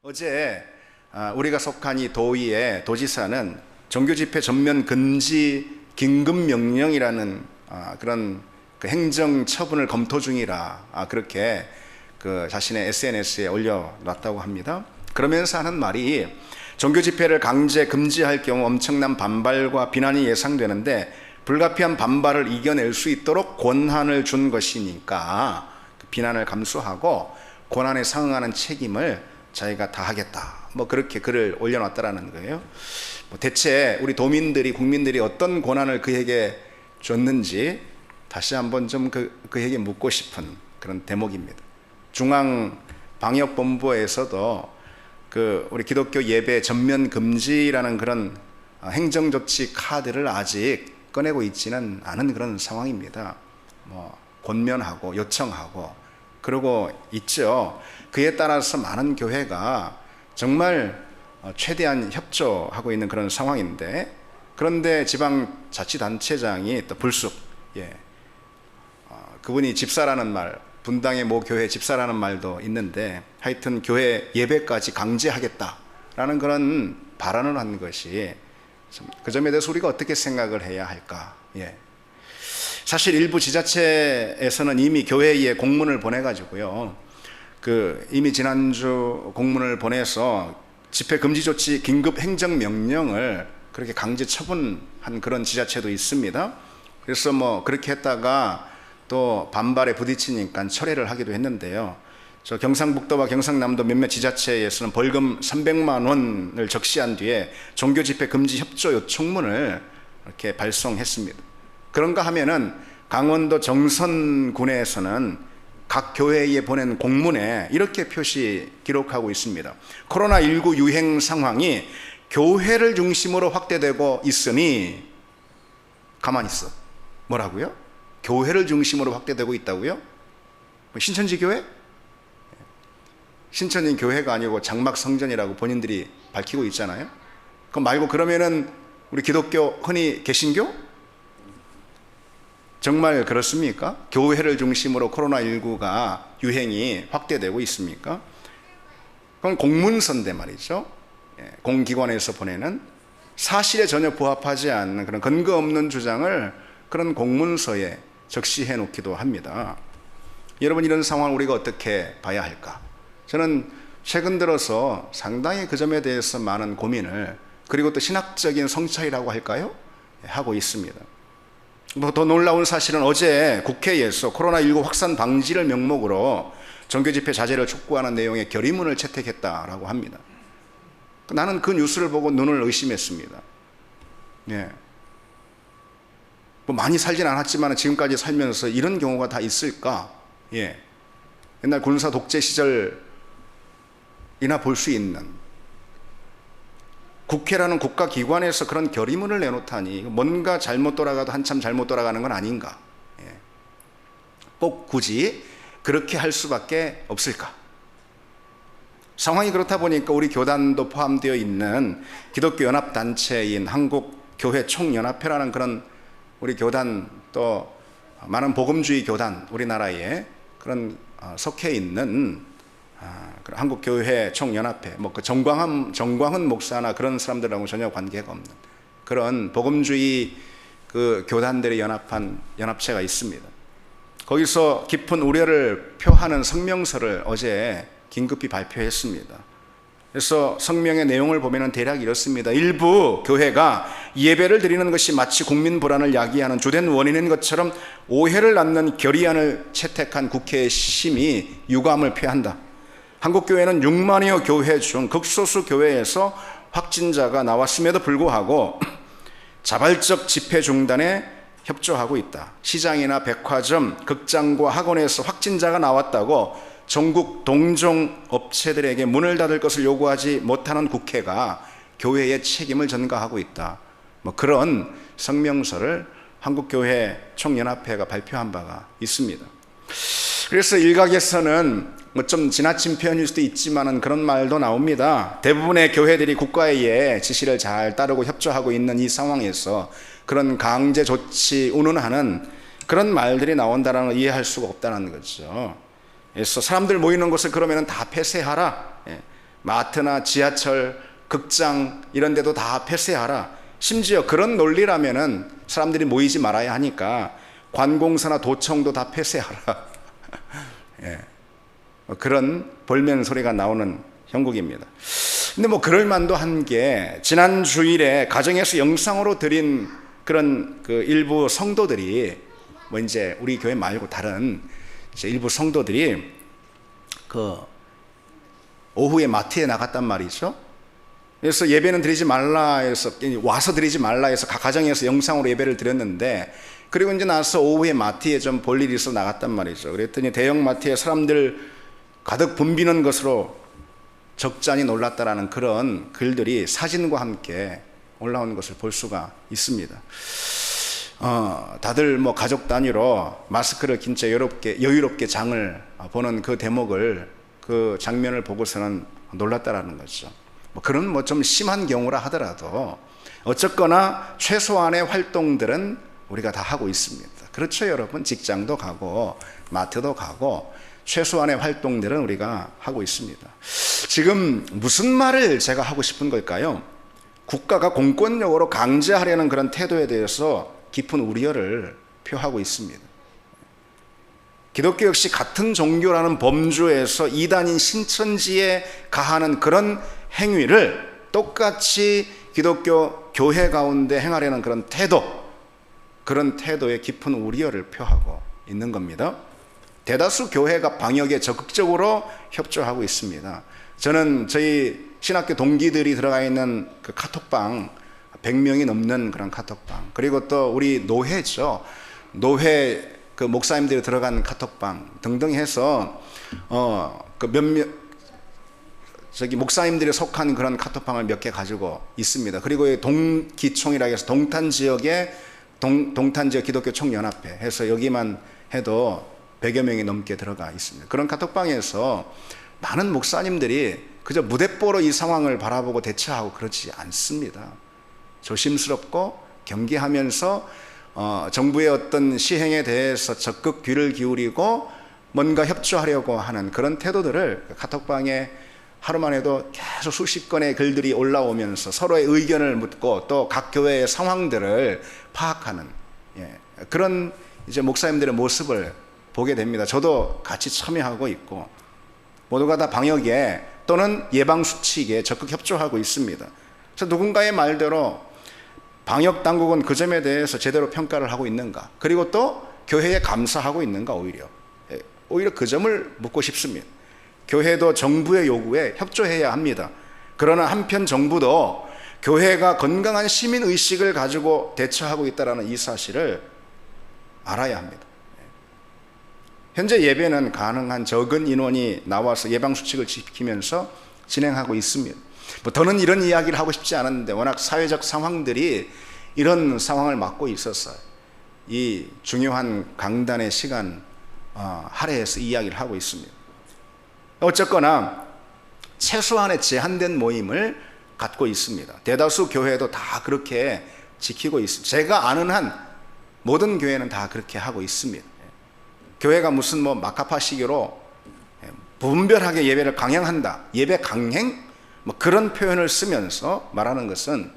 어제 우리가 속한 이 도의의 도지사는 종교집회 전면 금지 긴급명령이라는 그런 그 행정처분을 검토 중이라 그렇게 그 자신의 SNS에 올려놨다고 합니다. 그러면서 하는 말이 종교집회를 강제 금지할 경우 엄청난 반발과 비난이 예상되는데 불가피한 반발을 이겨낼 수 있도록 권한을 준 것이니까 그 비난을 감수하고 권한에 상응하는 책임을 자기가 다 하겠다. 그렇게 글을 올려놨다라는 거예요. 대체 우리 도민들이, 국민들이 어떤 권한을 그에게 줬는지 다시 한번 좀 그에게 묻고 싶은 그런 대목입니다. 중앙방역본부에서도 우리 기독교 예배 전면 금지라는 그런 행정조치 카드를 아직 꺼내고 있지는 않은 그런 상황입니다. 권면하고 요청하고 그러고 있죠. 그에 따라서 많은 교회가 정말 최대한 협조하고 있는 그런 상황인데, 그런데 지방자치단체장이 또 불쑥 그분이 집사라는 말, 분당의 모 교회 집사라는 말도 있는데 하여튼 교회 예배까지 강제하겠다라는 그런 발언을 한 것이 그 점에 대해서 우리가 어떻게 생각을 해야 할까? 사실 일부 지자체에서는 이미 교회에 공문을 보내가지고요, 이미 지난주 공문을 보내서 집회 금지 조치 긴급 행정 명령을 그렇게 강제 처분한 그런 지자체도 있습니다. 그래서 그렇게 했다가 또 반발에 부딪히니까 철회를 하기도 했는데요. 저 경상북도와 경상남도 몇몇 지자체에서는 벌금 300만 원을 적시한 뒤에 종교 집회 금지 협조 요청문을 이렇게 발송했습니다. 그런가 하면은 강원도 정선군에서는 각 교회에 보낸 공문에 이렇게 기록하고 있습니다. 코로나19 유행 상황이 교회를 중심으로 확대되고 있으니 가만히 있어. 뭐라고요? 교회를 중심으로 확대되고 있다고요? 신천지 교회? 신천지 교회가 아니고 장막성전이라고 본인들이 밝히고 있잖아요. 그거 말고 그러면은 우리 기독교 흔히 개신교? 정말 그렇습니까? 교회를 중심으로 코로나19가 유행이 확대되고 있습니까? 그건 공문서인데 말이죠. 공기관에서 보내는 사실에 전혀 부합하지 않는 그런 근거 없는 주장을 그런 공문서에 적시해 놓기도 합니다. 여러분, 이런 상황을 우리가 어떻게 봐야 할까? 저는 최근 들어서 상당히 그 점에 대해서 많은 고민을, 그리고 또 신학적인 성찰이라고 할까요? 하고 있습니다. 더 놀라운 사실은 어제 국회에서 코로나19 확산 방지를 명목으로 종교집회 자제를 촉구하는 내용의 결의문을 채택했다라고 합니다. 나는 그 뉴스를 보고 눈을 의심했습니다. 많이 살진 않았지만 지금까지 살면서 이런 경우가 다 있을까? 옛날 군사 독재 시절이나 볼 수 있는 국회라는 국가기관에서 그런 결의문을 내놓다니 뭔가 잘못 돌아가도 한참 잘못 돌아가는 건 아닌가? 꼭 굳이 그렇게 할 수밖에 없을까? 상황이 그렇다 보니까 우리 교단도 포함되어 있는 기독교 연합단체인 한국교회총연합회라는 그런 우리 교단, 또 많은 복음주의 교단, 우리나라에 그런 속해 있는 한국교회 총연합회, 정광훈 목사나 그런 사람들하고 전혀 관계가 없는 그런 복음주의 교단들이 연합한 연합체가 있습니다. 거기서 깊은 우려를 표하는 성명서를 어제 긴급히 발표했습니다. 그래서 성명의 내용을 보면 대략 이렇습니다. 일부 교회가 예배를 드리는 것이 마치 국민 불안을 야기하는 주된 원인인 것처럼 오해를 낳는 결의안을 채택한 국회의 심히 유감을 표한다. 한국교회는 6만여 교회 중 극소수 교회에서 확진자가 나왔음에도 불구하고 자발적 집회 중단에 협조하고 있다. 시장이나 백화점, 극장과 학원에서 확진자가 나왔다고 전국 동종 업체들에게 문을 닫을 것을 요구하지 못하는 국회가 교회의 책임을 전가하고 있다. 그런 성명서를 한국교회 총연합회가 발표한 바가 있습니다. 그래서 일각에서는 좀 지나친 표현일 수도 있지만 그런 말도 나옵니다. 대부분의 교회들이 국가의 지시를 잘 따르고 협조하고 있는 이 상황에서 그런 강제 조치 운운하는 그런 말들이 나온다는 걸 이해할 수가 없다는 거죠. 그래서 사람들 모이는 곳을 그러면 다 폐쇄하라. 마트나 지하철, 극장 이런 데도 다 폐쇄하라. 심지어 그런 논리라면은 사람들이 모이지 말아야 하니까 관공서나 도청도 다 폐쇄하라. 예. 그런 볼멘 소리가 나오는 형국입니다. 근데 뭐 그럴 만도 한 게 지난 주일에 가정에서 영상으로 드린 그런 그 일부 성도들이 뭐 이제 우리 교회 말고 다른 이제 일부 성도들이 그 오후에 마트에 나갔단 말이죠. 그래서 예배는 드리지 말라 해서 와서 드리지 말라 해서 가정에서 영상으로 예배를 드렸는데 그리고 이제 나서 오후에 마트에 좀 볼 일이 있어 나갔단 말이죠. 그랬더니 대형 마트에 사람들 가득 붐비는 것으로 적잖이 놀랐다라는 그런 글들이 사진과 함께 올라온 것을 볼 수가 있습니다. 다들 뭐 가족 단위로 마스크를 낀 채 여유롭게 장을 보는 그 대목을 그 장면을 보고서는 놀랐다라는 거죠. 뭐 그런 뭐 좀 심한 경우라 하더라도 어쨌거나 최소한의 활동들은 우리가 다 하고 있습니다. 그렇죠, 여러분? 직장도 가고 마트도 가고 최소한의 활동들은 우리가 하고 있습니다. 지금 무슨 말을 제가 하고 싶은 걸까요? 국가가 공권력으로 강제하려는 그런 태도에 대해서 깊은 우려를 표하고 있습니다. 기독교 역시 같은 종교라는 범주에서 이단인 신천지에 가하는 그런 행위를 똑같이 기독교 교회 가운데 행하려는 그런 태도에 깊은 우려를 표하고 있는 겁니다. 대다수 교회가 방역에 적극적으로 협조하고 있습니다. 저는 저희 신학교 동기들이 들어가 있는 그 카톡방 100명이 넘는 그런 카톡방, 그리고 또 우리 노회죠. 노회 그 목사님들이 들어간 카톡방 등등 해서 그 저기 목사님들이 속한 그런 카톡방을 몇 개 가지고 있습니다. 그리고 동기총이라고 해서 동탄 지역 기독교 총연합회 해서 여기만 해도 100여 명이 넘게 들어가 있습니다. 그런 카톡방에서 많은 목사님들이 그저 무대뽀로 이 상황을 바라보고 대처하고 그러지 않습니다. 조심스럽고 경계하면서 정부의 어떤 시행에 대해서 적극 귀를 기울이고 뭔가 협조하려고 하는 그런 태도들을 카톡방에 하루만 해도 계속 수십 건의 글들이 올라오면서 서로의 의견을 묻고 또 각 교회의 상황들을 파악하는 그런 이제 목사님들의 모습을 보게 됩니다. 저도 같이 참여하고 있고 모두가 다 방역에 또는 예방수칙에 적극 협조하고 있습니다. 그래서 누군가의 말대로 방역 당국은 그 점에 대해서 제대로 평가를 하고 있는가, 그리고 또 교회에 감사하고 있는가, 오히려 그 점을 묻고 싶습니다. 교회도 정부의 요구에 협조해야 합니다. 그러나 한편 정부도 교회가 건강한 시민의식을 가지고 대처하고 있다는 이 사실을 알아야 합니다. 현재 예배는 가능한 적은 인원이 나와서 예방수칙을 지키면서 진행하고 있습니다. 뭐 더는 이런 이야기를 하고 싶지 않은데 워낙 사회적 상황들이 이런 상황을 맞고 있었어요. 이 중요한 강단의 시간 할애해서 이야기를 하고 있습니다. 어쨌거나 최소한의 제한된 모임을 갖고 있습니다. 대다수 교회도 다 그렇게 지키고 있습니다. 제가 아는 한 모든 교회는 다 그렇게 하고 있습니다. 교회가 무슨 뭐 마카파시기로 분별하게 예배를 강행한다, 예배 강행 뭐 그런 표현을 쓰면서 말하는 것은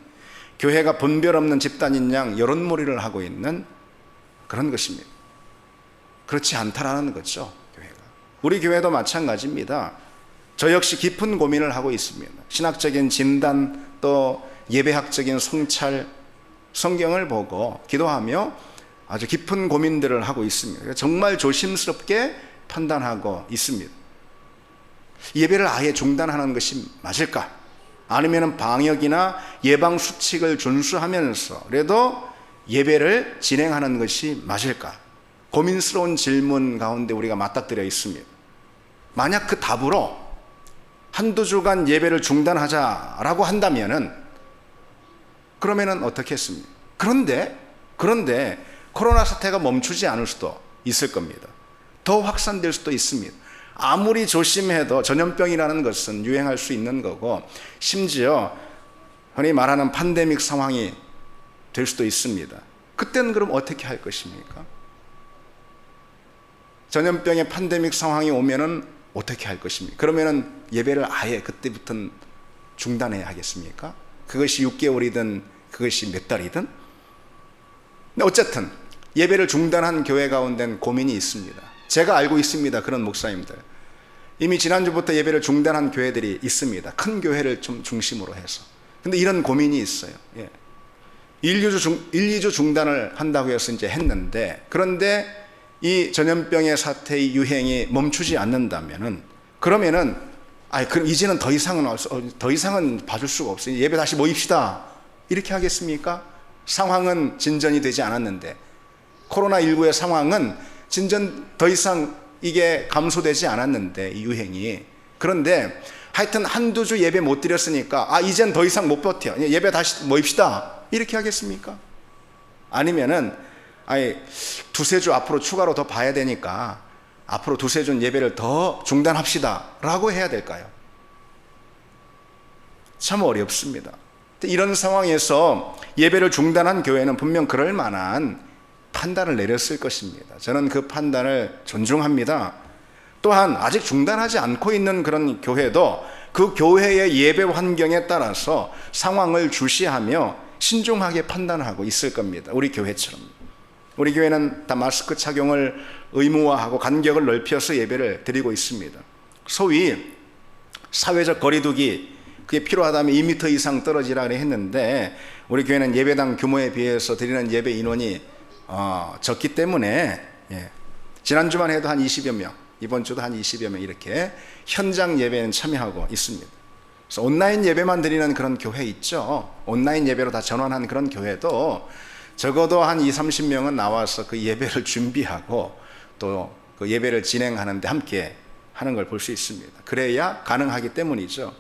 교회가 분별 없는 집단인 양 여론몰이를 하고 있는 그런 것입니다. 그렇지 않다라는 거죠. 교회가. 우리 교회도 마찬가지입니다. 저 역시 깊은 고민을 하고 있습니다. 신학적인 진단 또 예배학적인 성찰, 성경을 보고 기도하며 아주 깊은 고민들을 하고 있습니다. 정말 조심스럽게 판단하고 있습니다. 예배를 아예 중단하는 것이 맞을까? 아니면 방역이나 예방 수칙을 준수하면서 그래도 예배를 진행하는 것이 맞을까? 고민스러운 질문 가운데 우리가 맞닥뜨려 있습니다. 만약 그 답으로 한두 주간 예배를 중단하자라고 한다면은 그러면은 어떻게 했습니까? 그런데 코로나 사태가 멈추지 않을 수도 있을 겁니다. 더 확산될 수도 있습니다. 아무리 조심해도 전염병이라는 것은 유행할 수 있는 거고 심지어 흔히 말하는 팬데믹 상황이 될 수도 있습니다. 그때는 그럼 어떻게 할 것입니까? 전염병의 팬데믹 상황이 오면은 어떻게 할 것입니까? 그러면은 예배를 아예 그때부터는 중단해야 하겠습니까? 그것이 6개월이든 그것이 몇 달이든. 근데 어쨌든 예배를 중단한 교회 가운데는 고민이 있습니다. 제가 알고 있습니다. 그런 목사님들. 이미 지난주부터 예배를 중단한 교회들이 있습니다. 큰 교회를 좀 중심으로 해서. 근데 이런 고민이 있어요. 1, 2주 중단을 한다고 해서 이제 했는데, 그런데 이 전염병의 사태의 유행이 멈추지 않는다면은, 그러면은 그럼 이제는 더 이상은 봐줄 수가 없어요. 예배 다시 모입시다. 이렇게 하겠습니까? 상황은 진전이 되지 않았는데, 코로나19의 상황은 더 이상 이게 감소되지 않았는데, 이 유행이. 그런데 하여튼 한두 주 예배 못 드렸으니까 이젠 더 이상 못 버텨. 예배 다시 모입시다. 이렇게 하겠습니까? 아니면은 두세 주 앞으로 추가로 더 봐야 되니까 앞으로 두세 주 예배를 더 중단합시다 라고 해야 될까요? 참 어렵습니다. 이런 상황에서 예배를 중단한 교회는 분명 그럴 만한 판단을 내렸을 것입니다. 저는 그 판단을 존중합니다. 또한 아직 중단하지 않고 있는 그런 교회도 그 교회의 예배 환경에 따라서 상황을 주시하며 신중하게 판단하고 있을 겁니다. 우리 교회처럼. 우리 교회는 다 마스크 착용을 의무화하고 간격을 넓혀서 예배를 드리고 있습니다. 소위 사회적 거리두기, 그게 필요하다면 2m 이상 떨어지라 했는데, 우리 교회는 예배당 규모에 비해서 드리는 예배 인원이 적기 때문에 지난주만 해도 한 20여 명, 이번 주도 한 20여 명 이렇게 현장 예배는 참여하고 있습니다. 그래서 온라인 예배만 드리는 그런 교회 있죠. 온라인 예배로 다 전환한 그런 교회도 적어도 한 20, 30명은 나와서 그 예배를 준비하고 또 그 예배를 진행하는데 함께 하는 걸 볼 수 있습니다. 그래야 가능하기 때문이죠.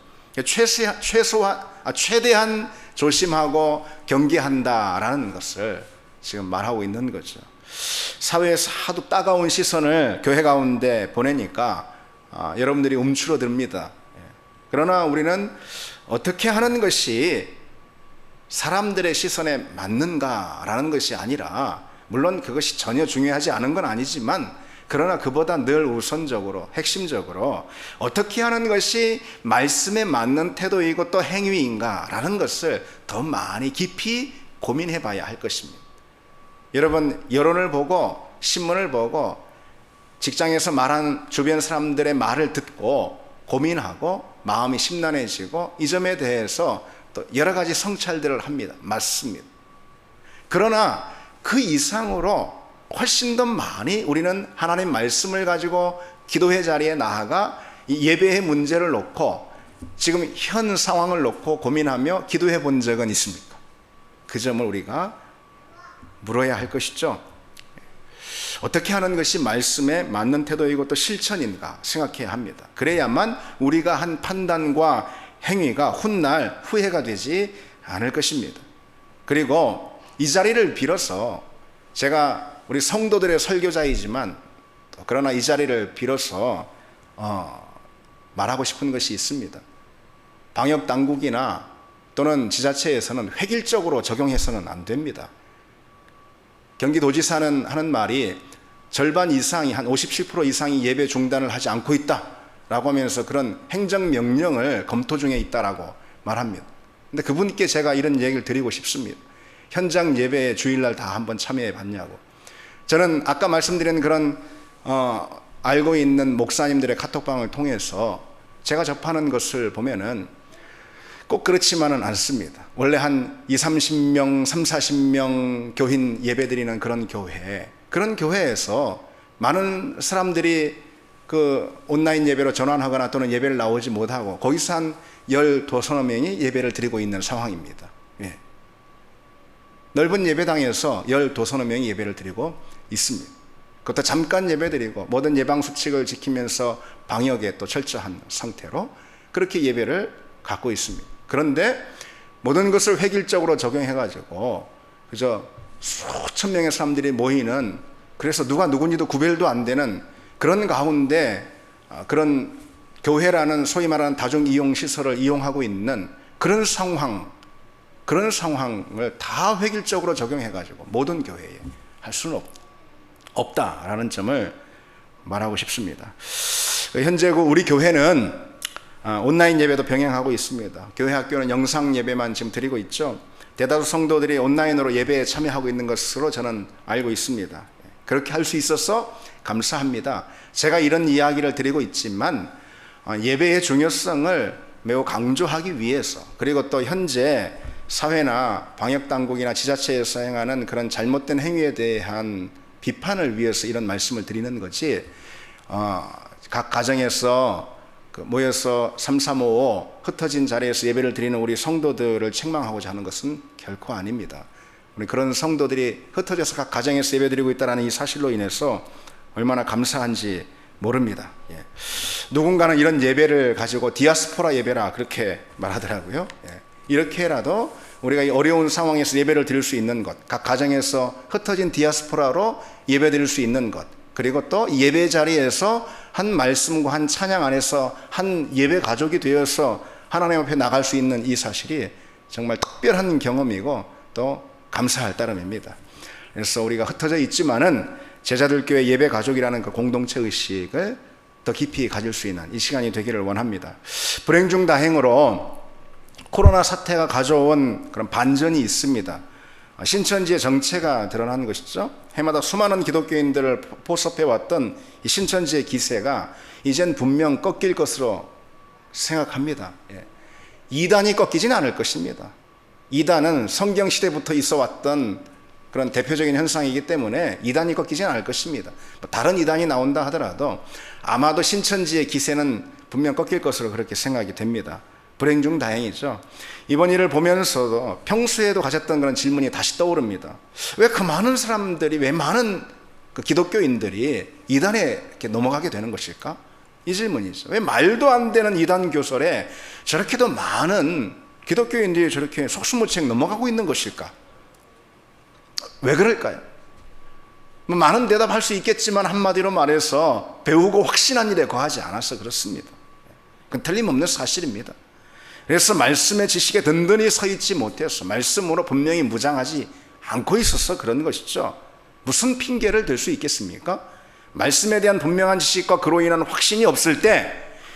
최대한 조심하고 경계한다라는 것을 지금 말하고 있는 거죠. 사회에서 하도 따가운 시선을 교회 가운데 보내니까 여러분들이 움츠러듭니다. 그러나 우리는 어떻게 하는 것이 사람들의 시선에 맞는가라는 것이 아니라, 물론 그것이 전혀 중요하지 않은 건 아니지만, 그러나 그보다 늘 우선적으로, 핵심적으로 어떻게 하는 것이 말씀에 맞는 태도이고 또 행위인가라는 것을 더 많이 깊이 고민해 봐야 할 것입니다. 여러분, 여론을 보고 신문을 보고 직장에서 말하는 주변 사람들의 말을 듣고 고민하고 마음이 심란해지고 이 점에 대해서 또 여러 가지 성찰들을 합니다. 맞습니다. 그러나 그 이상으로 훨씬 더 많이 우리는 하나님 말씀을 가지고 기도회 자리에 나아가 이 예배의 문제를 놓고 지금 현 상황을 놓고 고민하며 기도해 본 적은 있습니까? 그 점을 우리가 물어야 할 것이죠. 어떻게 하는 것이 말씀에 맞는 태도이고 또 실천인가 생각해야 합니다. 그래야만 우리가 한 판단과 행위가 훗날 후회가 되지 않을 것입니다. 그리고 이 자리를 빌어서, 제가 우리 성도들의 설교자이지만 그러나 이 자리를 빌어서 말하고 싶은 것이 있습니다. 방역 당국이나 또는 지자체에서는 획일적으로 적용해서는 안 됩니다. 경기도지사는 하는 말이 절반 이상이, 한 57% 이상이 예배 중단을 하지 않고 있다라고 하면서 그런 행정명령을 검토 중에 있다라고 말합니다. 근데 그분께 제가 이런 얘기를 드리고 싶습니다. 현장 예배에 주일날 다 한번 참여해 봤냐고. 저는 아까 말씀드린 그런 알고 있는 목사님들의 카톡방을 통해서 제가 접하는 것을 보면은 꼭 그렇지만은 않습니다. 원래 한 30명, 40명 교인 예배드리는 그런 교회에서 많은 사람들이 그 온라인 예배로 전환하거나 또는 예배를 나오지 못하고 거기서 한 12서너 명이 예배를 드리고 있는 상황입니다. 넓은 예배당에서 12서너 명이 예배를 드리고 있습니다. 그것도 잠깐 예배드리고 모든 예방수칙을 지키면서 방역에 또 철저한 상태로 그렇게 예배를 갖고 있습니다. 그런데 모든 것을 획일적으로 적용해가지고 그저 수천 명의 사람들이 모이는, 그래서 누가 누군지도 구별도 안 되는 그런 가운데 그런 교회라는 소위 말하는 다중이용시설을 이용하고 있는 그런 상황을 다 획일적으로 적용해가지고 모든 교회에 할 수는 없다라는 점을 말하고 싶습니다. 현재 우리 교회는 온라인 예배도 병행하고 있습니다. 교회 학교는 영상 예배만 지금 드리고 있죠. 대다수 성도들이 온라인으로 예배에 참여하고 있는 것으로 저는 알고 있습니다. 그렇게 할 수 있어서 감사합니다. 제가 이런 이야기를 드리고 있지만 예배의 중요성을 매우 강조하기 위해서, 그리고 또 현재 사회나 방역당국이나 지자체에서 행하는 그런 잘못된 행위에 대한 비판을 위해서 이런 말씀을 드리는 거지, 각 가정에서 모여서 3355 흩어진 자리에서 예배를 드리는 우리 성도들을 책망하고자 하는 것은 결코 아닙니다. 우리 그런 성도들이 흩어져서 각 가정에서 예배 드리고 있다는 이 사실로 인해서 얼마나 감사한지 모릅니다. 누군가는 이런 예배를 가지고 디아스포라 예배라 그렇게 말하더라고요. 이렇게라도 우리가 이 어려운 상황에서 예배를 드릴 수 있는 것, 각 가정에서 흩어진 디아스포라로 예배 드릴 수 있는 것, 그리고 또 예배 자리에서 한 말씀과 한 찬양 안에서 한 예배 가족이 되어서 하나님 앞에 나갈 수 있는 이 사실이 정말 특별한 경험이고 또 감사할 따름입니다. 그래서 우리가 흩어져 있지만은 제자들 교회 예배 가족이라는 그 공동체 의식을 더 깊이 가질 수 있는 이 시간이 되기를 원합니다. 불행 중 다행으로 코로나 사태가 가져온 그런 반전이 있습니다. 신천지의 정체가 드러난 것이죠. 해마다 수많은 기독교인들을 포섭해왔던 이 신천지의 기세가 이젠 분명 꺾일 것으로 생각합니다. 이단이 꺾이지는 않을 것입니다. 이단은 성경 시대부터 있어왔던 그런 대표적인 현상이기 때문에 이단이 꺾이지는 않을 것입니다. 다른 이단이 나온다 하더라도 아마도 신천지의 기세는 분명 꺾일 것으로 그렇게 생각이 됩니다. 불행 중 다행이죠. 이번 일을 보면서도 평소에도 가졌던 그런 질문이 다시 떠오릅니다. 왜 그 많은 사람들이, 왜 많은 그 기독교인들이 이단에 이렇게 넘어가게 되는 것일까? 이 질문이죠. 왜 말도 안 되는 이단 교설에 저렇게도 많은 기독교인들이 저렇게 속수무책 넘어가고 있는 것일까? 왜 그럴까요? 많은 대답할 수 있겠지만 한마디로 말해서 배우고 확신한 일에 거하지 않아서 그렇습니다. 그건 틀림없는 사실입니다. 그래서 말씀의 지식에 든든히 서 있지 못해서, 말씀으로 분명히 무장하지 않고 있어서 그런 것이죠. 무슨 핑계를 들 수 있겠습니까? 말씀에 대한 분명한 지식과 그로 인한 확신이 없을 때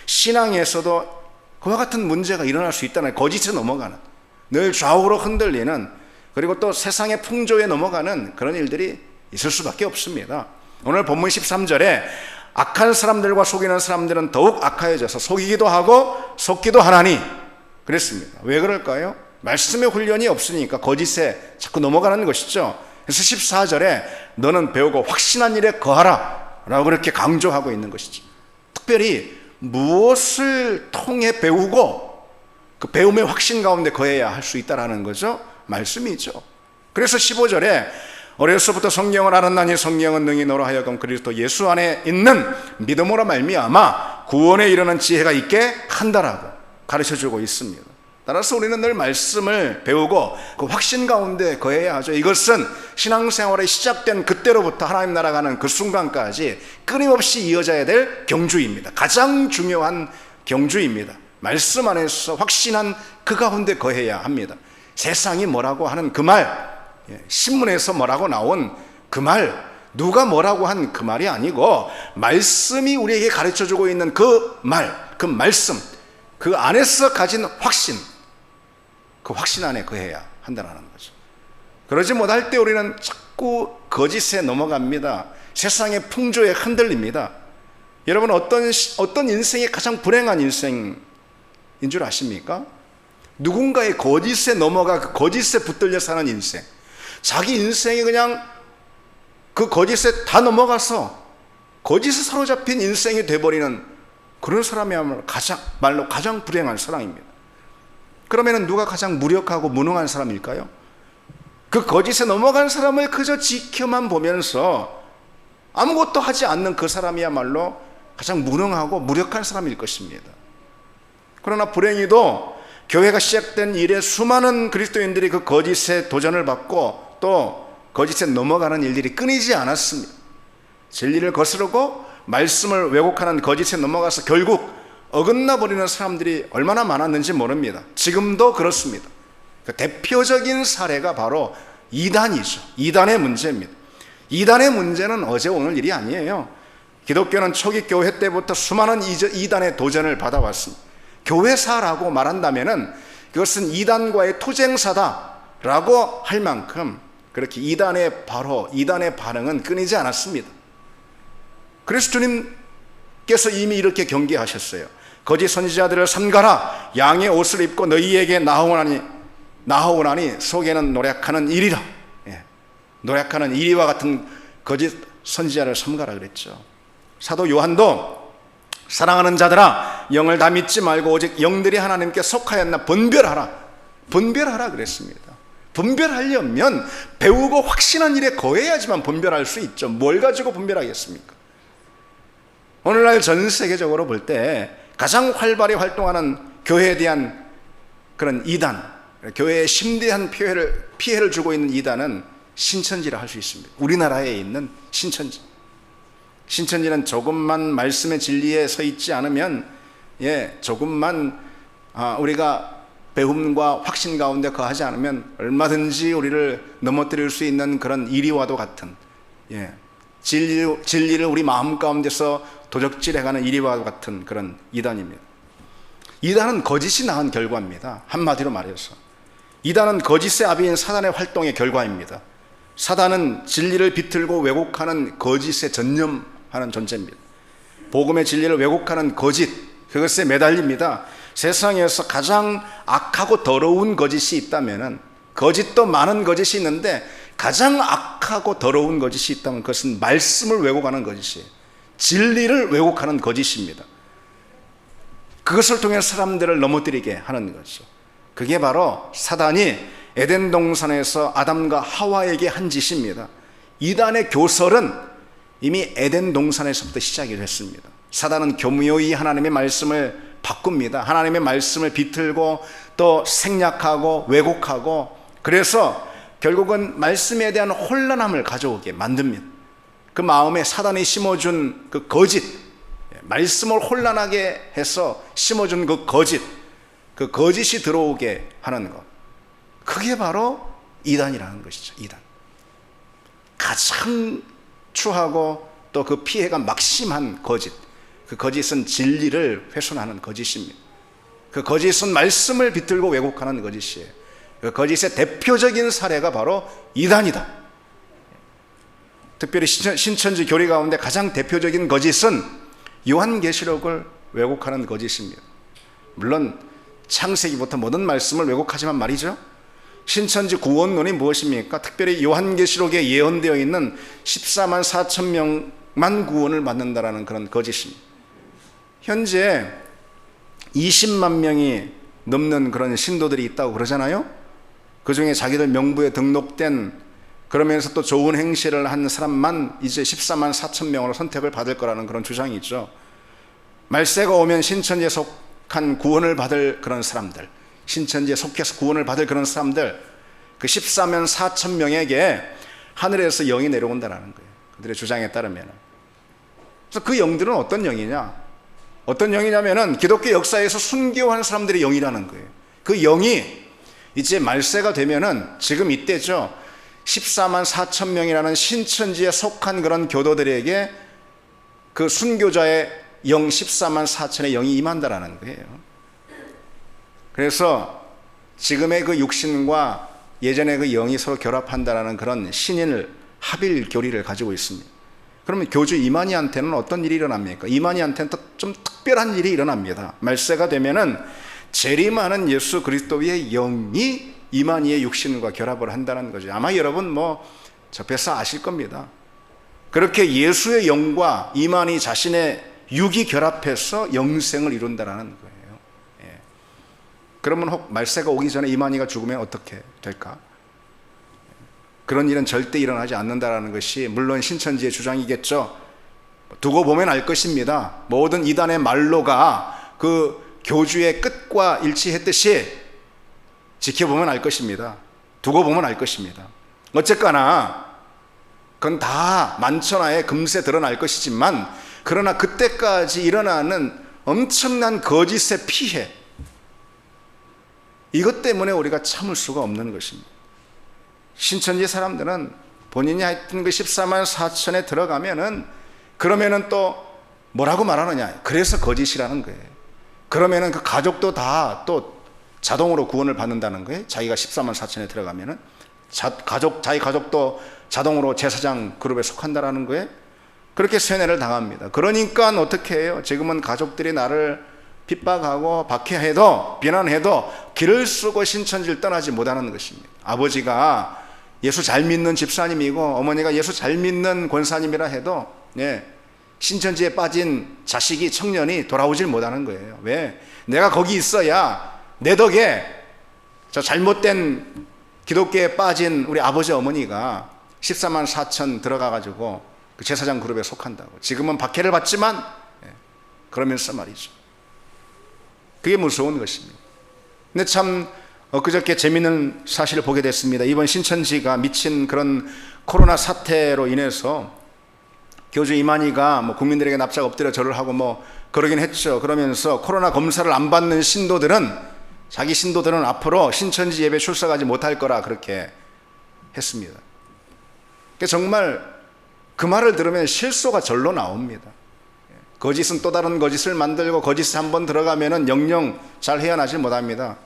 신앙에서도 그와 같은 문제가 일어날 수 있다는, 거짓에 넘어가는, 늘 좌우로 흔들리는, 그리고 또 세상의 풍조에 넘어가는 그런 일들이 있을 수밖에 없습니다. 오늘 본문 13절에 악한 사람들과 속이는 사람들은 더욱 악하여져서 속이기도 하고 속기도 하나니 그랬습니다. 왜 그럴까요? 말씀의 훈련이 없으니까 거짓에 자꾸 넘어가는 것이죠. 그래서 14절에 너는 배우고 확신한 일에 거하라 라고 그렇게 강조하고 있는 것이죠. 특별히 무엇을 통해 배우고 그 배움의 확신 가운데 거해야 할 수 있다라는 거죠. 말씀이죠. 그래서 15절에 어려서부터 성경을 알았나니 성경은 능히 너로 하여금 그리스도 예수 안에 있는 믿음으로 말미암아 구원에 이르는 지혜가 있게 한다라고 가르쳐주고 있습니다. 따라서 우리는 늘 말씀을 배우고 그 확신 가운데 거해야 하죠. 이것은 신앙생활이 시작된 그때로부터 하나님 나라 가는 그 순간까지 끊임없이 이어져야 될 경주입니다. 가장 중요한 경주입니다. 말씀 안에서 확신한 그 가운데 거해야 합니다. 세상이 뭐라고 하는 그 말, 신문에서 뭐라고 나온 그 말, 누가 뭐라고 한 그 말이 아니고 말씀이 우리에게 가르쳐주고 있는 그 말, 그 말씀, 그 안에서 가진 확신, 그 확신 안에 거해야 한다는 거죠. 그러지 못할 때 우리는 자꾸 거짓에 넘어갑니다. 세상의 풍조에 흔들립니다. 여러분, 어떤 인생이 가장 불행한 인생인 줄 아십니까? 누군가의 거짓에 넘어가 그 거짓에 붙들려 사는 인생, 자기 인생이 그냥 그 거짓에 다 넘어가서 거짓에 사로잡힌 인생이 돼버리는 그런 사람이야말로 가장 불행한 사람입니다. 그러면 누가 가장 무력하고 무능한 사람일까요? 그 거짓에 넘어간 사람을 그저 지켜만 보면서 아무것도 하지 않는 그 사람이야말로 가장 무능하고 무력한 사람일 것입니다. 그러나 불행히도 교회가 시작된 이래 수많은 그리스도인들이 그 거짓에 도전을 받고 또 거짓에 넘어가는 일들이 끊이지 않았습니다. 진리를 거스르고 말씀을 왜곡하는 거짓에 넘어가서 결국 어긋나 버리는 사람들이 얼마나 많았는지 모릅니다. 지금도 그렇습니다. 그 대표적인 사례가 바로 이단이죠. 이단의 문제입니다. 이단의 문제는 어제 오늘 일이 아니에요. 기독교는 초기 교회 때부터 수많은 이단의 도전을 받아왔습니다. 교회사라고 말한다면은 그것은 이단과의 투쟁사다라고 할 만큼 그렇게 이단의 반응은 끊이지 않았습니다. 그래서 주님께서 이미 이렇게 경계하셨어요. 거짓 선지자들을 삼가라. 양의 옷을 입고 너희에게 나아오나니 속에는 노략하는 이리라. 노략하는 이리와 같은 거짓 선지자를 삼가라 그랬죠. 사도 요한도 사랑하는 자들아 영을 다 믿지 말고 오직 영들이 하나님께 속하였나 분별하라 그랬습니다. 분별하려면 배우고 확신한 일에 거해야지만 분별할 수 있죠. 뭘 가지고 분별하겠습니까? 오늘날 전 세계적으로 볼 때 가장 활발히 활동하는 교회에 대한 그런 이단, 교회에 심대한 피해를 주고 있는 이단은 신천지라 할 수 있습니다. 우리나라에 있는 신천지는 조금만 말씀의 진리에 서 있지 않으면 조금만 우리가 배움과 확신 가운데 거하지 않으면 얼마든지 우리를 넘어뜨릴 수 있는 그런 이리와도 같은 진리를 우리 마음 가운데서 도적질해가는 이리와 같은 그런 이단입니다. 이단은 거짓이 낳은 결과입니다. 한마디로 말해서 이단은 거짓의 아비인 사단의 활동의 결과입니다. 사단은 진리를 비틀고 왜곡하는 거짓에 전념하는 존재입니다. 복음의 진리를 왜곡하는 거짓, 그것에 매달립니다. 세상에서 가장 악하고 더러운 거짓이 있다면, 거짓도 많은 거짓이 있는데 가장 악하고 더러운 거짓이 있다면 그것은 말씀을 왜곡하는 거짓이에요. 진리를 왜곡하는 거짓입니다. 그것을 통해 사람들을 넘어뜨리게 하는 거죠. 그게 바로 사단이 에덴 동산에서 아담과 하와에게 한 짓입니다. 이단의 교설은 이미 에덴 동산에서부터 시작이 됐습니다. 사단은 교묘히 하나님의 말씀을 바꿉니다. 하나님의 말씀을 비틀고 또 생략하고 왜곡하고, 그래서 결국은 말씀에 대한 혼란함을 가져오게 만듭니다. 그 마음에 사단이 심어준 그 거짓, 말씀을 혼란하게 해서 심어준 그 거짓이 들어오게 하는 것, 그게 바로 이단이라는 것이죠. 이단. 가장 추하고 또 그 피해가 막심한 거짓, 그 거짓은 진리를 훼손하는 거짓입니다. 그 거짓은 말씀을 비틀고 왜곡하는 거짓이에요. 그 거짓의 대표적인 사례가 바로 이단이다. 특별히 신천지 교리 가운데 가장 대표적인 거짓은 요한계시록을 왜곡하는 거짓입니다. 물론 창세기부터 모든 말씀을 왜곡하지만 말이죠, 신천지 구원론이 무엇입니까? 특별히 요한계시록에 예언되어 있는 14만 4천 명만 구원을 받는다라는 그런 거짓입니다. 현재 20만 명이 넘는 그런 신도들이 있다고 그러잖아요. 그 중에 자기들 명부에 등록된, 그러면서 또 좋은 행실을 한 사람만 이제 14만 4천 명으로 선택을 받을 거라는 그런 주장이 있죠. 말세가 오면 신천지에 속한 구원을 받을 그런 사람들, 신천지에 속해서 구원을 받을 그런 사람들, 그 14만 4천 명에게 하늘에서 영이 내려온다는 거예요. 그들의 주장에 따르면. 그래서 그 영들은 어떤 영이냐? 어떤 영이냐면은 기독교 역사에서 순교한 사람들의 영이라는 거예요. 그 영이 이제 말세가 되면은 지금 이때죠, 14만 4천 명이라는 신천지에 속한 그런 교도들에게 그 순교자의 영 14만 4천의 영이 임한다라는 거예요. 그래서 지금의 그 육신과 예전의 그 영이 서로 결합한다라는 그런 신인을 합일 교리를 가지고 있습니다. 그러면 교주 이만희한테는 어떤 일이 일어납니까? 이만희한테는 좀 특별한 일이 일어납니다. 말세가 되면은 재림하는 예수 그리스도의 영이 이만희의 육신과 결합을 한다는 거죠. 아마 여러분 접해서 아실 겁니다. 그렇게 예수의 영과 이만희 자신의 육이 결합해서 영생을 이룬다라는 거예요. 그러면 혹 말세가 오기 전에 이만희가 죽으면 어떻게 될까? 그런 일은 절대 일어나지 않는다라는 것이 물론 신천지의 주장이겠죠. 두고 보면 알 것입니다. 모든 이단의 말로가 그 교주의 끝과 일치했듯이 지켜보면 알 것입니다. 두고 보면 알 것입니다. 어쨌거나 그건 다 만천하에 금세 드러날 것이지만, 그러나 그때까지 일어나는 엄청난 거짓의 피해, 이것 때문에 우리가 참을 수가 없는 것입니다. 신천지 사람들은 본인이 했던 그 14만 4천에 들어가면은 그러면은 또 뭐라고 말하느냐? 그래서 거짓이라는 거예요. 그러면은 그 가족도 다 또 자동으로 구원을 받는다는 거예요. 자기가 14만 4천에 들어가면은 자기 가족도 자동으로 제사장 그룹에 속한다라는 거예요. 그렇게 세뇌를 당합니다. 그러니까 어떻게 해요? 지금은 가족들이 나를 핍박하고 박해해도 비난해도 길을 쓰고 신천지를 떠나지 못하는 것입니다. 아버지가 예수 잘 믿는 집사님이고 어머니가 예수 잘 믿는 권사님이라 해도 신천지에 빠진 자식이 청년이 돌아오질 못하는 거예요. 왜? 내가 거기 있어야 내 덕에 저 잘못된 기독교에 빠진 우리 아버지 어머니가 14만 4천 들어가가지고 그 제사장 그룹에 속한다고. 지금은 박해를 받지만 그러면서 말이죠. 그게 무서운 것입니다. 근데 참 엊그저께 재미있는 사실을 보게 됐습니다. 이번 신천지가 미친 그런 코로나 사태로 인해서 교주 이만희가 뭐 국민들에게 납작 엎드려 절을 하고 뭐 그러긴 했죠. 그러면서 코로나 검사를 안 받는 자기 신도들은 앞으로 신천지 예배 출석하지 못할 거라 그렇게 했습니다. 정말 그 말을 들으면 실소가 절로 나옵니다. 거짓은 또 다른 거짓을 만들고 거짓에 한번 들어가면은 영영 잘 헤어나지 못합니다.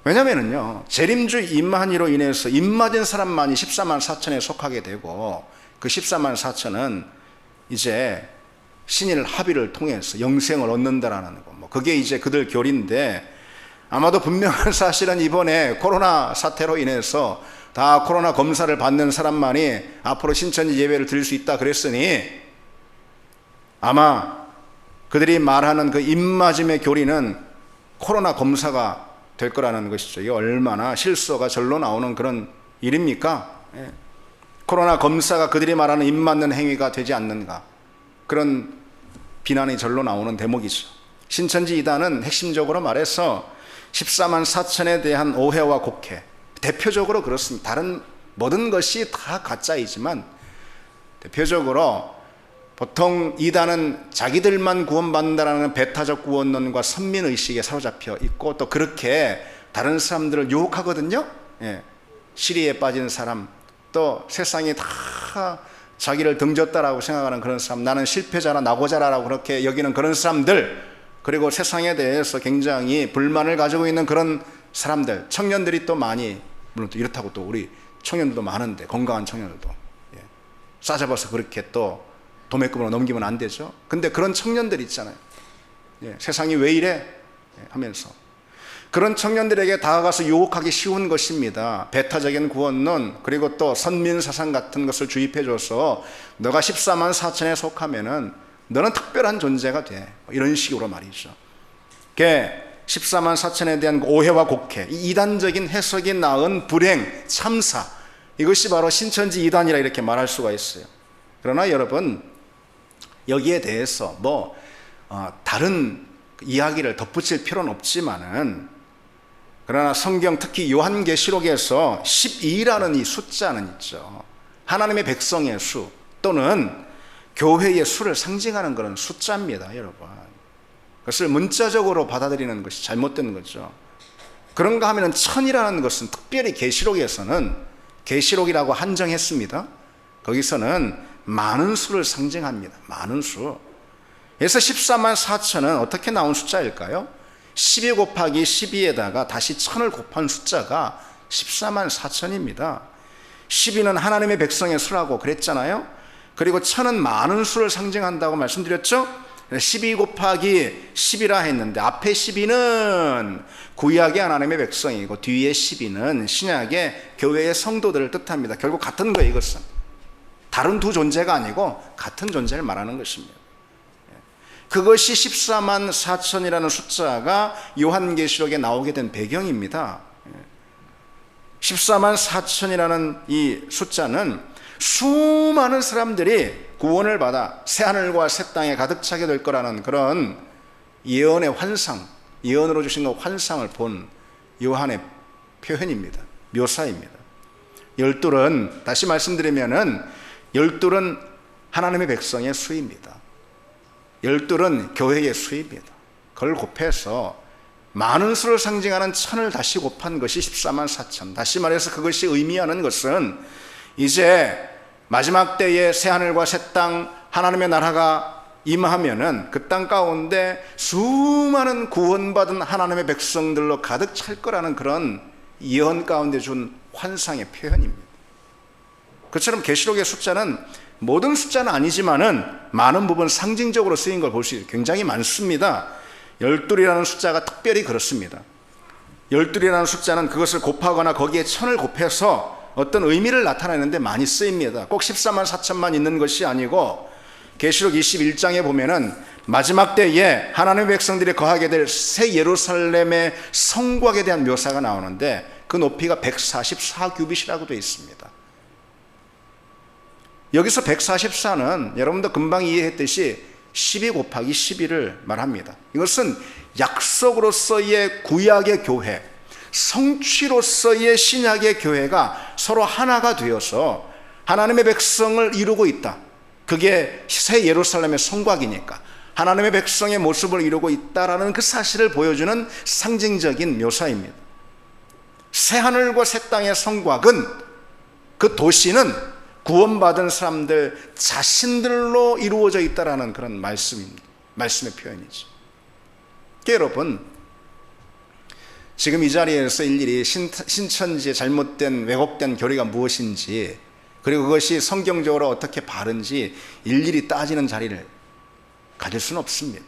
왜냐면은요, 재림주 임한이로 인해서 입맞은 사람만이 14만 4천에 속하게 되고 그 14만 4천은 이제 신일 합의를 통해서 영생을 얻는다라는 거. 그게 이제 그들 교리인데 아마도 분명한 사실은 이번에 코로나 사태로 인해서 다 코로나 검사를 받는 사람만이 앞으로 신천지 예배를 드릴 수 있다 그랬으니 아마 그들이 말하는 그 입맞음의 교리는 코로나 검사가 될 거라는 것이죠. 이게 얼마나 실소가 절로 나오는 그런 일입니까? 코로나 검사가 그들이 말하는 입맞는 행위가 되지 않는가, 그런 비난이 절로 나오는 대목이죠. 신천지 이단은 핵심적으로 말해서 14만 4천에 대한 오해와 곡해, 대표적으로 그렇습니다. 다른 모든 것이 다 가짜이지만 대표적으로 보통 이단은 자기들만 구원받는다는 배타적 구원론과 선민의식에 사로잡혀 있고 또 그렇게 다른 사람들을 유혹하거든요. 시리에 빠진 사람, 또 세상이 다 자기를 등졌다라고 생각하는 그런 사람, 나는 실패자라 나고자라고 그렇게 여기는 그런 사람들, 그리고 세상에 대해서 굉장히 불만을 가지고 있는 그런 사람들, 청년들이 또 많이, 물론 또 이렇다고 또 우리 청년들도 많은데, 건강한 청년들도 싸잡아서 그렇게 또 도매금으로 넘기면 안 되죠. 근데 그런 청년들 있잖아요. 세상이 왜 이래? 하면서 그런 청년들에게 다가가서 유혹하기 쉬운 것입니다. 배타적인 구원론, 그리고 또 선민사상 같은 것을 주입해줘서 너가 14만 4천에 속하면은 너는 특별한 존재가 돼, 이런 식으로 말이죠. 14만 4천에 대한 오해와 곡해, 이 이단적인 해석이 낳은 불행, 참사, 이것이 바로 신천지 이단이라 이렇게 말할 수가 있어요. 그러나 여러분, 여기에 대해서 다른 이야기를 덧붙일 필요는 없지만은, 그러나 성경, 특히 요한계시록에서 12라는 이 숫자는 있죠. 하나님의 백성의 수 또는 교회의 수를 상징하는 그런 숫자입니다, 여러분. 그것을 문자적으로 받아들이는 것이 잘못된 거죠. 그런가 하면 1000이라는 것은 특별히 계시록에서는, 계시록이라고 한정했습니다. 거기서는 많은 수를 상징합니다. 많은 수. 그래서 14만 4천은 어떻게 나온 숫자일까요? 12 곱하기 12에다가 다시 1000을 곱한 숫자가 14만 4천입니다. 12는 하나님의 백성의 수라고 그랬잖아요. 그리고 1000은 많은 수를 상징한다고 말씀드렸죠. 12 곱하기 10이라 했는데 앞에 12는 구약의 하나님의 백성이고 뒤에 12는 신약의 교회의 성도들을 뜻합니다. 결국 같은 거예요. 이것은 다른 두 존재가 아니고 같은 존재를 말하는 것입니다. 그것이 14만 4천이라는 숫자가 요한계시록에 나오게 된 배경입니다. 14만 4천이라는 이 숫자는 수많은 사람들이 구원을 받아 새하늘과 새 땅에 가득 차게 될 거라는 그런 예언의 환상, 예언으로 주신 그 환상을 본 요한의 표현입니다. 묘사입니다. 12은 다시 말씀드리면은 12은 하나님의 백성의 수입니다. 12은 교회의 수입니다. 그걸 곱해서 많은 수를 상징하는 1000을 다시 곱한 것이 14만 4천. 다시 말해서 그것이 의미하는 것은 이제 마지막 때에 새하늘과 새 땅 하나님의 나라가 임하면은 그 땅 가운데 수많은 구원받은 하나님의 백성들로 가득 찰 거라는 그런 예언 가운데 준 환상의 표현입니다. 그처럼 계시록의 숫자는 모든 숫자는 아니지만은 많은 부분 상징적으로 쓰인 걸 볼 수 있어요. 굉장히 많습니다. 12이라는 숫자가 특별히 그렇습니다. 12이라는 숫자는 그것을 곱하거나 거기에 1000을 곱해서 어떤 의미를 나타내는데 많이 쓰입니다. 꼭 14만 4천만 있는 것이 아니고 계시록 21장에 보면은 마지막 때에 하나님의 백성들이 거하게 될 새 예루살렘의 성곽에 대한 묘사가 나오는데 그 높이가 144규빗이라고 되어 있습니다. 여기서 144는 여러분도 금방 이해했듯이 12 곱하기 12를 말합니다. 이것은 약속으로서의 구약의 교회, 성취로서의 신약의 교회가 서로 하나가 되어서 하나님의 백성을 이루고 있다. 그게 새 예루살렘의 성곽이니까 하나님의 백성의 모습을 이루고 있다라는 그 사실을 보여주는 상징적인 묘사입니다. 새 하늘과 새 땅의 성곽은, 그 도시는 구원받은 사람들 자신들로 이루어져 있다라는 그런 말씀입니다. 말씀의 표현이죠. 여러분, 지금 이 자리에서 일일이 신천지의 잘못된 왜곡된 교리가 무엇인지, 그리고 그것이 성경적으로 어떻게 바른지 일일이 따지는 자리를 가질 수는 없습니다.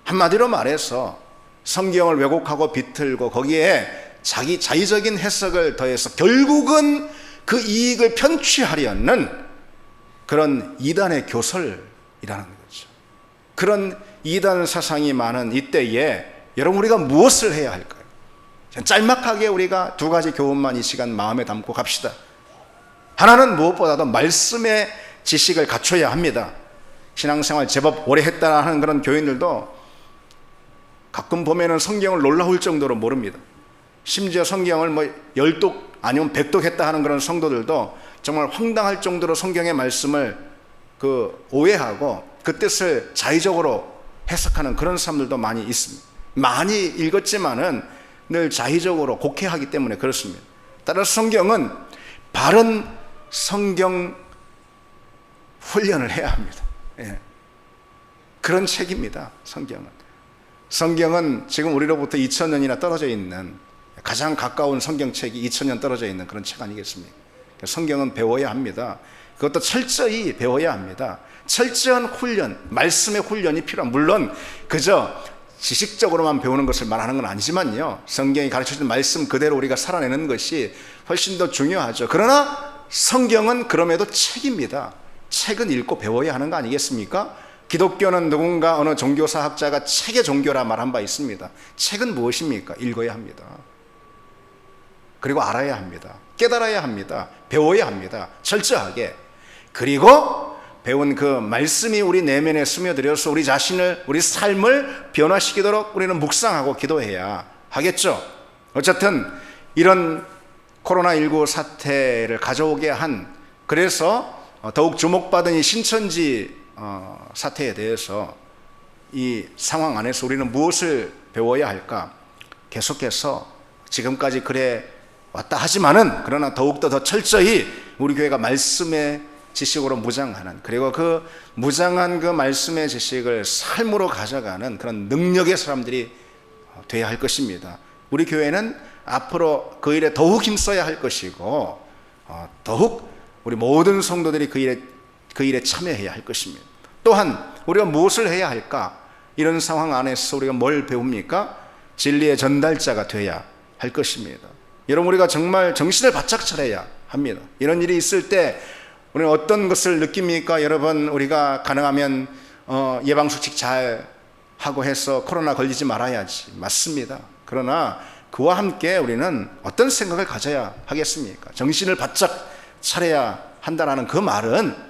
한마디로 말해서 성경을 왜곡하고 비틀고 거기에 자기 자의적인 해석을 더해서 결국은 그 이익을 편취하려는 그런 이단의 교설이라는 거죠. 그런 이단 사상이 많은 이때에 여러분, 우리가 무엇을 해야 할까요? 짤막하게 우리가 두 가지 교훈만 이 시간 마음에 담고 갑시다. 하나는 무엇보다도 말씀의 지식을 갖춰야 합니다. 신앙생활 제법 오래 했다 하는 그런 교인들도 가끔 보면은 성경을 놀라울 정도로 모릅니다. 심지어 성경을 뭐 10독 아니면 100독 했다 하는 그런 성도들도 정말 황당할 정도로 성경의 말씀을 오해하고 그 뜻을 자의적으로 해석하는 그런 사람들도 많이 있습니다. 많이 읽었지만은 늘 자의적으로 곡해하기 때문에 그렇습니다. 따라서 성경은 바른 성경 훈련을 해야 합니다. 예. 그런 책입니다. 성경은 지금 우리로부터 2000년이나 떨어져 있는, 가장 가까운 성경책이 2000년 떨어져 있는 그런 책 아니겠습니까? 성경은 배워야 합니다. 그것도 철저히 배워야 합니다. 철저한 훈련, 말씀의 훈련이 필요합니다. 물론 그저 지식적으로만 배우는 것을 말하는 건 아니지만요, 성경이 가르쳐주는 말씀 그대로 우리가 살아내는 것이 훨씬 더 중요하죠. 그러나 성경은 그럼에도 책입니다. 책은 읽고 배워야 하는 거 아니겠습니까? 기독교는 누군가 어느 종교사학자가 책의 종교라 말한 바 있습니다. 책은 무엇입니까? 읽어야 합니다. 그리고 알아야 합니다. 깨달아야 합니다. 배워야 합니다. 철저하게. 그리고 배운 그 말씀이 우리 내면에 스며들어서 우리 자신을, 우리 삶을 변화시키도록 우리는 묵상하고 기도해야 하겠죠. 어쨌든 이런 코로나19 사태를 가져오게 한, 그래서 더욱 주목받은 이 신천지 사태에 대해서 이 상황 안에서 우리는 무엇을 배워야 할까? 계속해서 지금까지 그래 왔다 하지만은, 그러나 더욱더 더 철저히 우리 교회가 말씀의 지식으로 무장하는, 그리고 그 무장한 그 말씀의 지식을 삶으로 가져가는 그런 능력의 사람들이 되어야 할 것입니다. 우리 교회는 앞으로 그 일에 더욱 힘써야 할 것이고, 더욱 우리 모든 성도들이 그 일에 참여해야 할 것입니다. 또한 우리가 무엇을 해야 할까? 이런 상황 안에서 우리가 뭘 배웁니까? 진리의 전달자가 되어야 할 것입니다. 여러분, 우리가 정말 정신을 바짝 차려야 합니다. 이런 일이 있을 때 우리는 어떤 것을 느낍니까? 여러분, 우리가 가능하면 예방수칙 잘 하고 해서 코로나 걸리지 말아야지. 맞습니다. 그러나 그와 함께 우리는 어떤 생각을 가져야 하겠습니까? 정신을 바짝 차려야 한다는 그 말은,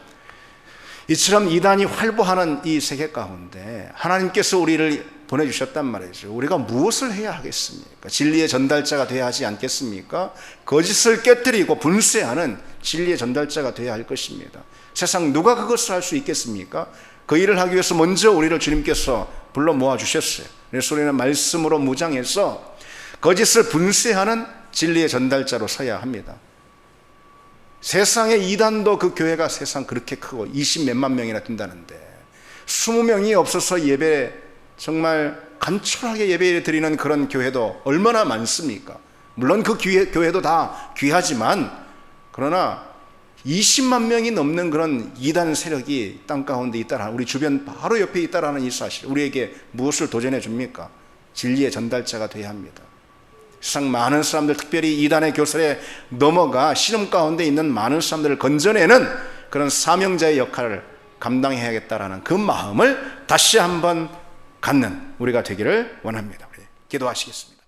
이처럼 이단이 활보하는 이 세계 가운데 하나님께서 우리를 보내주셨단 말이죠. 우리가 무엇을 해야 하겠습니까? 진리의 전달자가 되어야 하지 않겠습니까? 거짓을 깨뜨리고 분쇄하는 진리의 전달자가 되어야 할 것입니다. 세상 누가 그것을 할 수 있겠습니까? 그 일을 하기 위해서 먼저 우리를 주님께서 불러 모아주셨어요. 그래서 우리는 말씀으로 무장해서 거짓을 분쇄하는 진리의 전달자로 서야 합니다. 세상의 이단도 그 교회가 세상 그렇게 크고 20몇만 명이나 된다는데 20명이 없어서 예배 정말 간절하게 예배 드리는 그런 교회도 얼마나 많습니까? 물론 그 교회도 다 귀하지만 그러나 20만 명이 넘는 그런 이단 세력이 땅 가운데 있다라는, 우리 주변 바로 옆에 있다라는 이 사실, 우리에게 무엇을 도전해 줍니까? 진리의 전달자가 되어야 합니다. 세상 많은 사람들, 특별히 이단의 교설에 넘어가 시험 가운데 있는 많은 사람들을 건져내는 그런 사명자의 역할을 감당해야겠다라는 그 마음을 다시 한번 갖는 우리가 되기를 원합니다. 기도하시겠습니다.